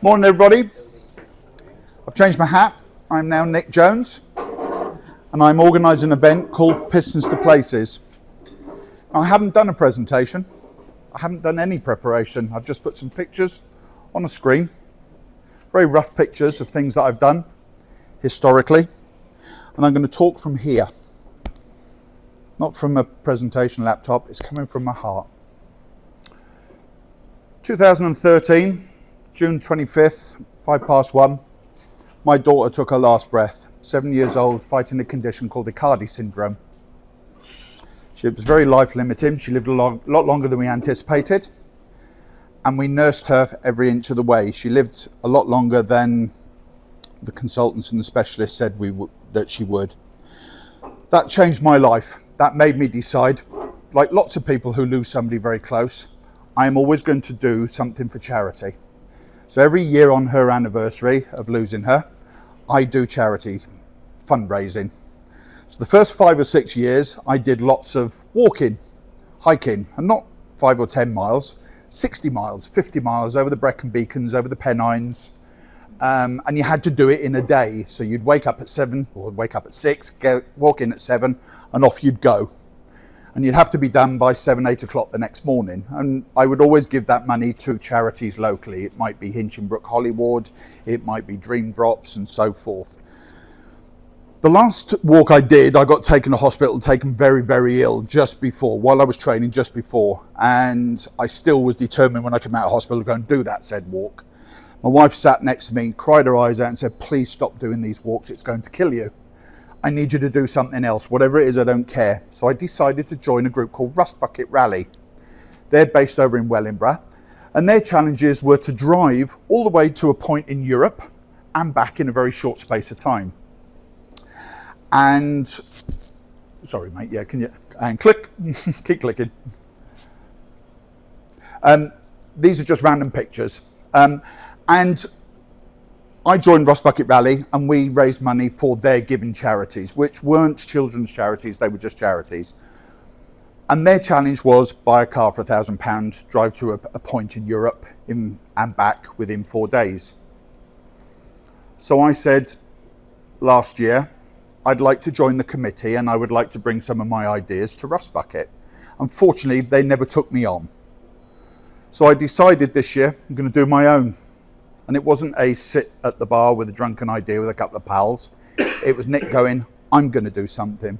Morning everybody. I've changed my hat. I'm now Nick Jones and I'm organising an event called Pistons to Places. I haven't done a presentation. I haven't done any preparation. I've just put some pictures on a screen. Very rough pictures of things that I've done historically. And I'm going to talk from here. Not from a presentation laptop, it's coming from my heart. 2013, June 25th, 1:05, my daughter took her last breath. 7 years old, fighting a condition called Icardi syndrome. She was very life limiting. She lived a lot longer than we anticipated. And we nursed her every inch of the way. She lived a lot longer than the consultants and the specialists said that she would. That changed my life. That made me decide, like lots of people who lose somebody very close, I am always going to do something for charity. So every year on her anniversary of losing her, I do charity fundraising. So the first 5 or 6 years, I did lots of walking, hiking, and not 5 or 10 miles, 60 miles, 50 miles over the Brecon Beacons, over the Pennines. And you had to do it in a day. So you'd wake up at 7 or wake up at 6, walk in at 7 and off you'd go. And you'd have to be done by 7, 8 o'clock the next morning. And I would always give that money to charities locally. It might be Hinchinbrook Hollywood, it might be Dream Drops and so forth. The last walk I did, I got taken to hospital, taken very, very ill while I was training just before. And I still was determined when I came out of hospital to go and do that said walk. My wife sat next to me, cried her eyes out and said, please stop doing these walks, it's going to kill you. I need you to do something else, whatever it is, I don't care. So I decided to join a group called Rust Bucket Rally. They're based over in Wellingborough, and their challenges were to drive all the way to a point in Europe and back in a very short space of time. And, sorry mate, yeah, can you, and click, keep clicking. These are just random pictures. And I joined Rust Bucket Rally and we raised money for their given charities, which weren't children's charities, they were just charities. And their challenge was buy a car for £1,000, drive to a point in Europe and back within 4 days. So I said last year, I'd like to join the committee and I would like to bring some of my ideas to Rust Bucket. Unfortunately, they never took me on. So I decided this year I'm going to do my own. And it wasn't a sit at the bar with a drunken idea with a couple of pals. It was Nick going, I'm going to do something.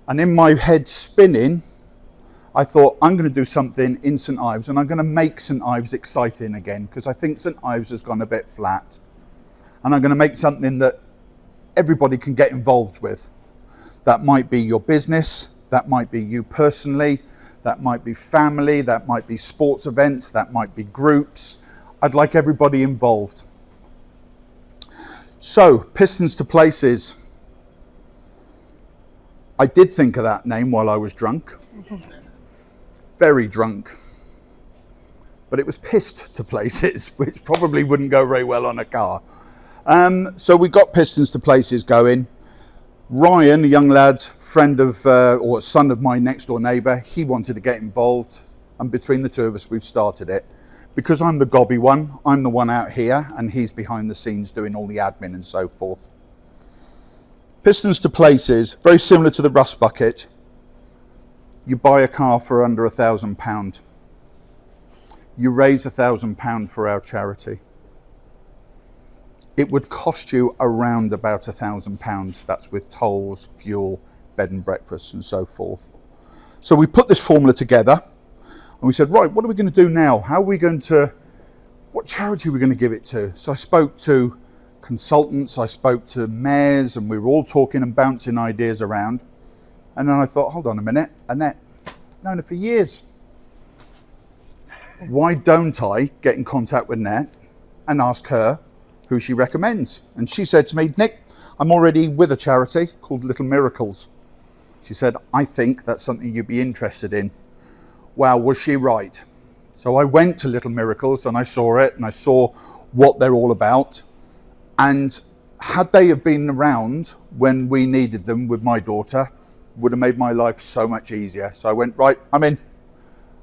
And in my head spinning, I thought, I'm going to do something in St Ives and I'm going to make St Ives exciting again because I think St Ives has gone a bit flat. And I'm going to make something that everybody can get involved with. That might be your business, that might be you personally, that might be family, that might be sports events, that might be groups. I'd like everybody involved. So, Pistons to Places. I did think of that name while I was drunk. Very drunk. But it was Pissed to Places, which probably wouldn't go very well on a car. So we got Pistons to Places going. Ryan, a young lad, friend of, or son of my next door neighbour, he wanted to get involved. And between the two of us, we've started it. Because I'm the gobby one, I'm the one out here, and he's behind the scenes doing all the admin and so forth. Pistons to Places, very similar to the Rust Bucket. You buy a car for under £1,000. You raise £1,000 for our charity. It would cost you around about £1,000. That's with tolls, fuel, bed and breakfast and so forth. So we put this formula together. And we said, right, what are we going to do now? What charity are we going to give it to? So I spoke to consultants, I spoke to mayors, and we were all talking and bouncing ideas around. And then I thought, hold on a minute, Annette, I've known her for years. Why don't I get in contact with Annette and ask her who she recommends? And she said to me, Nick, I'm already with a charity called Little Miracles. She said, I think that's something you'd be interested in. Wow, was she right? So I went to Little Miracles and I saw it and I saw what they're all about. And had they have been around when we needed them with my daughter, would have made my life so much easier. So I went, right, I'm in,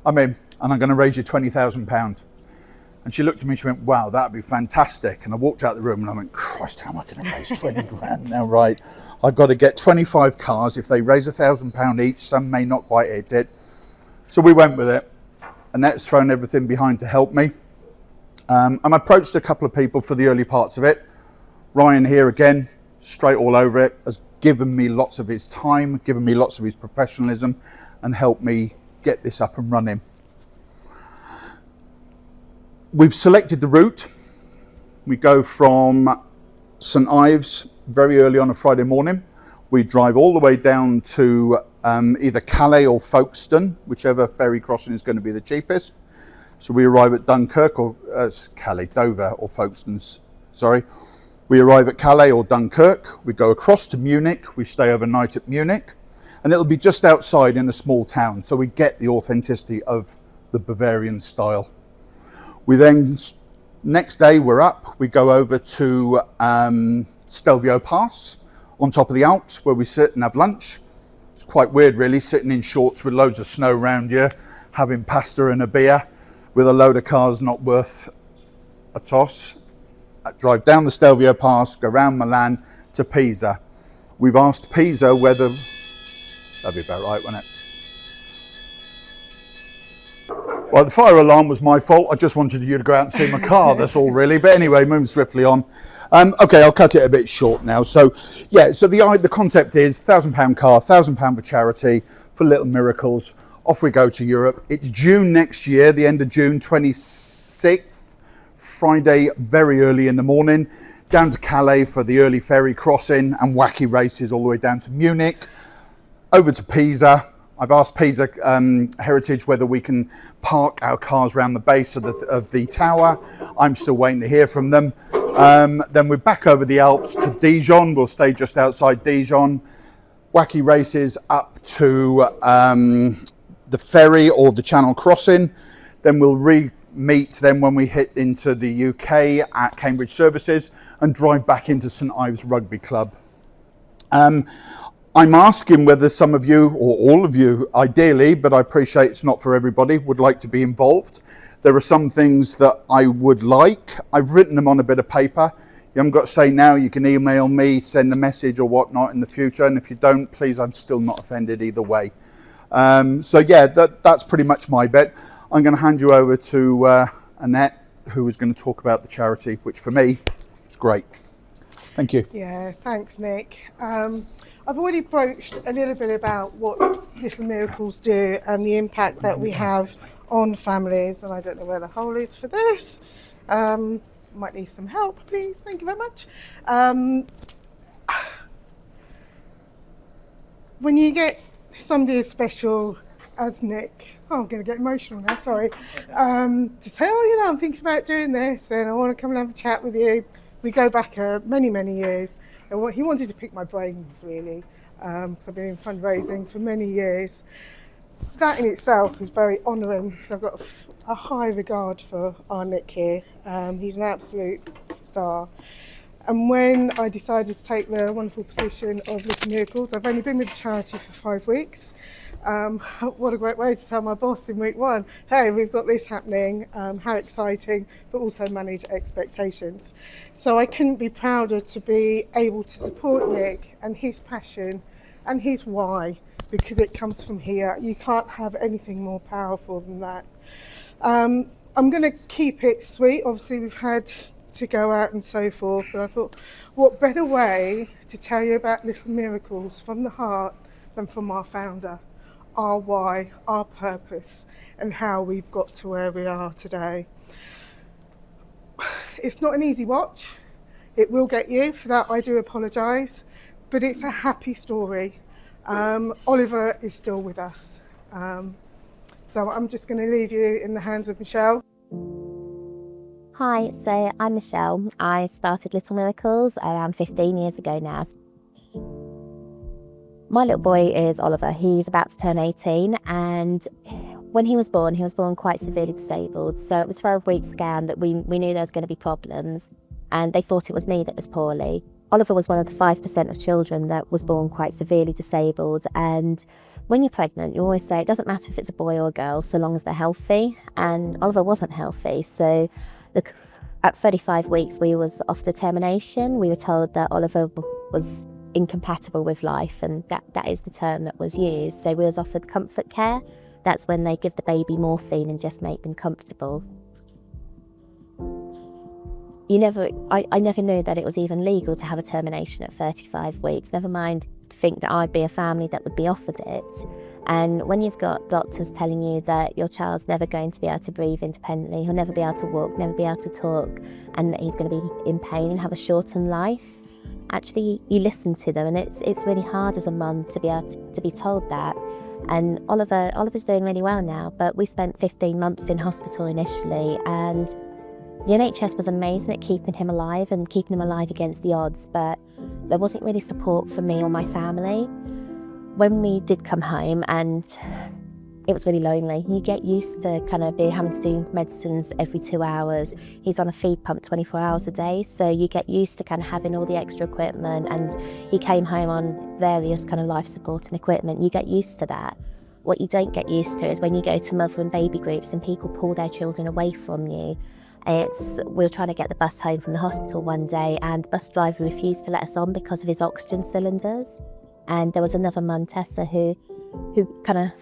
and I'm going to raise you £20,000. And she looked at me and she went, wow, that'd be fantastic. And I walked out the room and I went, Christ, how am I going to raise 20 grand now? Right, I've got to get 25 cars. If they raise £1,000 each, some may not quite hit it. So we went with it. Annette's thrown everything behind to help me. And I approached a couple of people for the early parts of it. Ryan here again, straight all over it, has given me lots of his time, given me lots of his professionalism, and helped me get this up and running. We've selected the route. We go from St Ives very early on a Friday morning. We drive all the way down to either Calais or Folkestone, whichever ferry crossing is going to be the cheapest. So we arrive at Dunkirk, or Calais, Dover or Folkestone, sorry. We arrive at Calais or Dunkirk. We go across to Munich. We stay overnight at Munich. And it'll be just outside in a small town. So we get the authenticity of the Bavarian style. We then, next day we're up. We go over to Stelvio Pass on top of the Alps, where we sit and have lunch. It's quite weird really, sitting in shorts with loads of snow around you, having pasta and a beer with a load of cars not worth a toss. Drive down the Stelvio Pass, go round Milan to Pisa. We've asked Pisa whether, that'd be about right, wouldn't it? Well, the fire alarm was my fault. I just wanted you to go out and see my car, that's all really. But anyway, moving swiftly on. Okay, I'll cut it a bit short now. So yeah, so the concept is £1,000 car, £1,000 for charity, for Little Miracles. Off we go to Europe. It's June next year, the end of June 26th, Friday, very early in the morning, down to Calais for the early ferry crossing and wacky races all the way down to Munich, over to Pisa. I've asked Pisa Heritage whether we can park our cars around the base of the tower. I'm still waiting to hear from them. Then we're back over the Alps to Dijon. We'll stay just outside Dijon. Wacky races up to the ferry or the Channel crossing. Then we'll meet then when we hit into the UK at Cambridge Services and drive back into St Ives Rugby Club. I'm asking whether some of you, or all of you ideally, but I appreciate it's not for everybody, would like to be involved. There are some things that I would like. I've written them on a bit of paper. You haven't got to say now, you can email me, send a message or whatnot in the future. And if you don't, please, I'm still not offended either way. So yeah, that's pretty much my bit. I'm going to hand you over to Annette, who is going to talk about the charity, which for me is great. Thank you. Yeah, thanks, Nick. I've already broached a little bit about what Little Miracles do and the impact that we have on families, and I don't know where the hole is for this. Might need some help, please. Thank you very much. When you get somebody as special as Nick, I'm going to get emotional now, sorry, to say, I'm thinking about doing this and I want to come and have a chat with you. We go back many, many years. And he wanted to pick my brains, really, because I've been in fundraising for many years. That in itself is very honouring, because I've got a high regard for our Nick here. He's an absolute star. And when I decided to take the wonderful position of Little Miracles, I've only been with the charity for 5 weeks. What a great way to tell my boss in week 1, hey, we've got this happening, how exciting, but also manage expectations. So I couldn't be prouder to be able to support Nick and his passion and his why, because it comes from here. You can't have anything more powerful than that. I'm going to keep it sweet. Obviously, we've had to go out and so forth, but I thought, what better way to tell you about Little Miracles from the heart than from our founder, our why, our purpose, and how we've got to where we are today. It's not an easy watch. It will get you, for that I do apologise, but it's a happy story. Oliver is still with us. So I'm just going to leave you in the hands of Michelle. Hi, so I'm Michelle. I started Little Miracles around 15 years ago now. My little boy is Oliver. He's about to turn 18, and when he was born quite severely disabled. So at the 12-week scan that we knew there was going to be problems, and they thought it was me that was poorly. Oliver was one of the 5% of children that was born quite severely disabled, and when you're pregnant, you always say it doesn't matter if it's a boy or a girl so long as they're healthy, and Oliver wasn't healthy. So Look, at 35 weeks, we was offered a termination. We were told that Oliver was incompatible with life, and that is the term that was used. So we was offered comfort care. That's when they give the baby morphine and just make them comfortable. I never knew that it was even legal to have a termination at 35 weeks, never mind to think that I'd be a family that would be offered it. And when you've got doctors telling you that your child's never going to be able to breathe independently, he'll never be able to walk, never be able to talk, and that he's going to be in pain and have a shortened life, actually you listen to them, and it's really hard as a mum to be able to be told that. And Oliver's doing really well now, but we spent 15 months in hospital initially, and the NHS was amazing at keeping him alive and keeping him alive against the odds, but there wasn't really support for me or my family. When we did come home, and it was really lonely. You get used to kind of having to do medicines every 2 hours. He's on a feed pump 24 hours a day, so you get used to kind of having all the extra equipment, and he came home on various kind of life supporting equipment. You get used to that. What you don't get used to is when you go to mother and baby groups and people pull their children away from you. We were trying to get the bus home from the hospital one day, and the bus driver refused to let us on because of his oxygen cylinders. And there was another mum, Tessa, who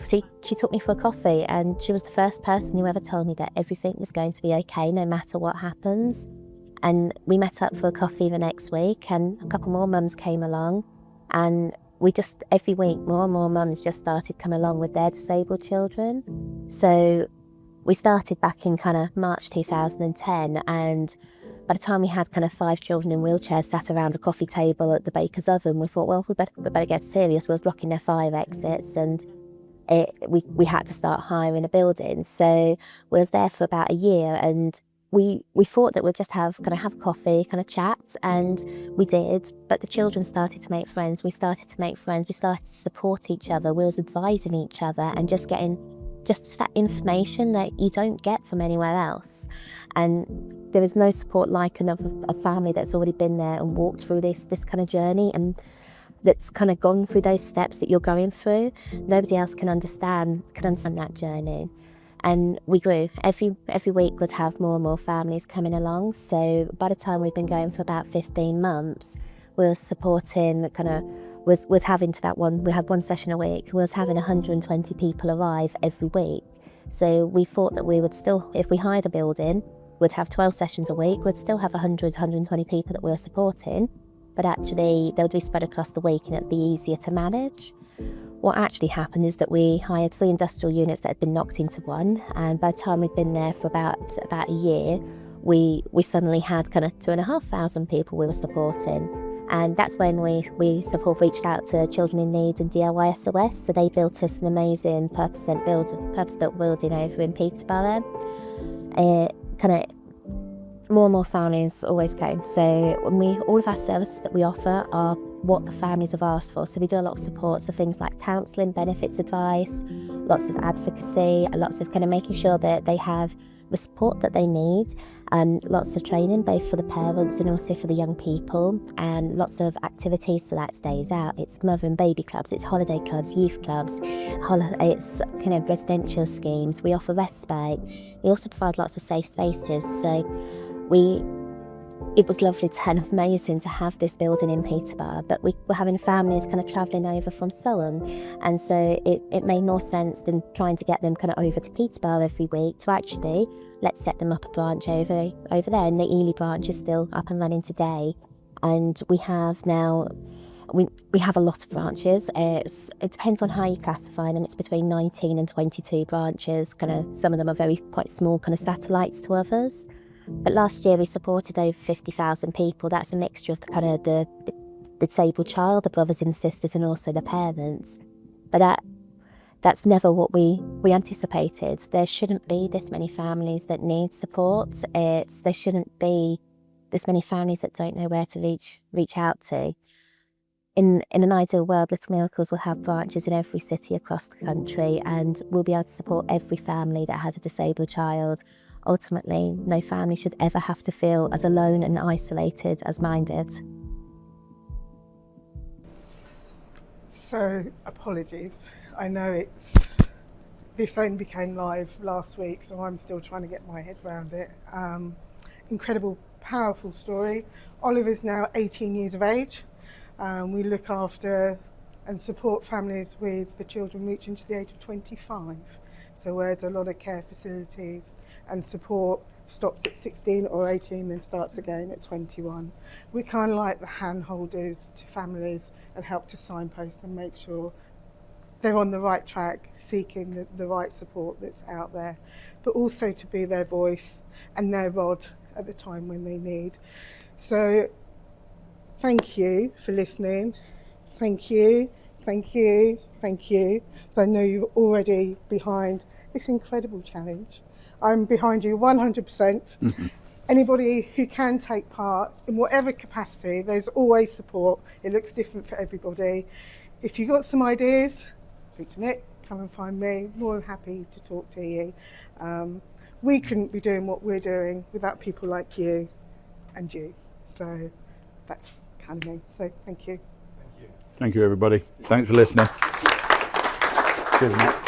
she took me for a coffee, and she was the first person who ever told me that everything was going to be okay no matter what happens. And we met up for a coffee the next week, and a couple more mums came along, and we just, every week, more and more mums just started coming along with their disabled children. So we started back in kind of March 2010, and by the time we had kind of 5 children in wheelchairs sat around a coffee table at the baker's oven, we thought, well, we better get serious. We was blocking their fire exits, and we had to start hiring a building. So we was there for about a year, and we thought that we'd just have coffee, kind of chat, and we did. But the children started to make friends. We started to make friends. We started to support each other. We was advising each other and just getting just that information that you don't get from anywhere else. And there is no support like a family that's already been there and walked through this kind of journey, and that's kind of gone through those steps that you're going through. Nobody else can understand that journey. And we grew. Every week we'd have more and more families coming along. So by the time we'd been going for about 15 months, we were supporting was having to that one, we had one session a week, we was having 120 people arrive every week. So we thought that we would still, if we hired a building, we'd have 12 sessions a week, we'd still have 120 people that we were supporting, but actually they would be spread across the week and it'd be easier to manage. What actually happened is that we hired 3 industrial units that had been knocked into one, and by the time we'd been there for about a year, we suddenly had kind of 2,500 people we were supporting. And that's when we sort of reached out to Children in Need and DIY SOS. So they built us an amazing purpose-built building over in Peterborough. More and more families always came. So all of our services that we offer are what the families have asked for. So we do a lot of support, so things like counselling, benefits advice, lots of advocacy, lots of kind of making sure that they have the support that they need, lots of training both for the parents and also for the young people, and lots of activities, so that's days out. It's mother and baby clubs, it's holiday clubs, youth clubs, it's kind of residential schemes. We offer respite. We also provide lots of safe spaces. So it was lovely and amazing to have this building in Peterborough, but we were having families kind of travelling over from Surrey, and so it made more sense than trying to get them kind of over to Peterborough every week to actually let's set them up a branch over there, and the Ely branch is still up and running today. And we have now, we have a lot of branches. It depends on how you classify them. It's between 19 and 22 branches. Some of them are quite small, kind of satellites to others. But last year we supported over 50,000 people. That's a mixture of the disabled child, the brothers and sisters, and also the parents. But that's never what we anticipated. There shouldn't be this many families that need support. There shouldn't be this many families that don't know where to reach out to. In an ideal world, Little Miracles will have branches in every city across the country, and we'll be able to support every family that has a disabled child. Ultimately, no family should ever have to feel as alone and isolated as mine did. So, apologies. I know this only became live last week, so I'm still trying to get my head around it. incredible, powerful story. Oliver's now 18 years of age. We look after and support families with the children reaching to the age of 25. So whereas a lot of care facilities and support stops at 16 or 18, then starts again at 21. We kind of like the handholders to families and help to signpost and make sure they're on the right track, seeking the right support that's out there, but also to be their voice and their rod at the time when they need. So thank you for listening. Thank you, thank you, thank you. So I know you're already behind this incredible challenge. I'm behind you 100%. Anybody who can take part in whatever capacity, there's always support. It looks different for everybody. If you've got some ideas, speak to Nick, come and find me. More than happy to talk to you. We couldn't be doing what we're doing without people like you and you. So that's kind of me. So thank you. Thank you, everybody. Thanks for listening. Cheers, Nick.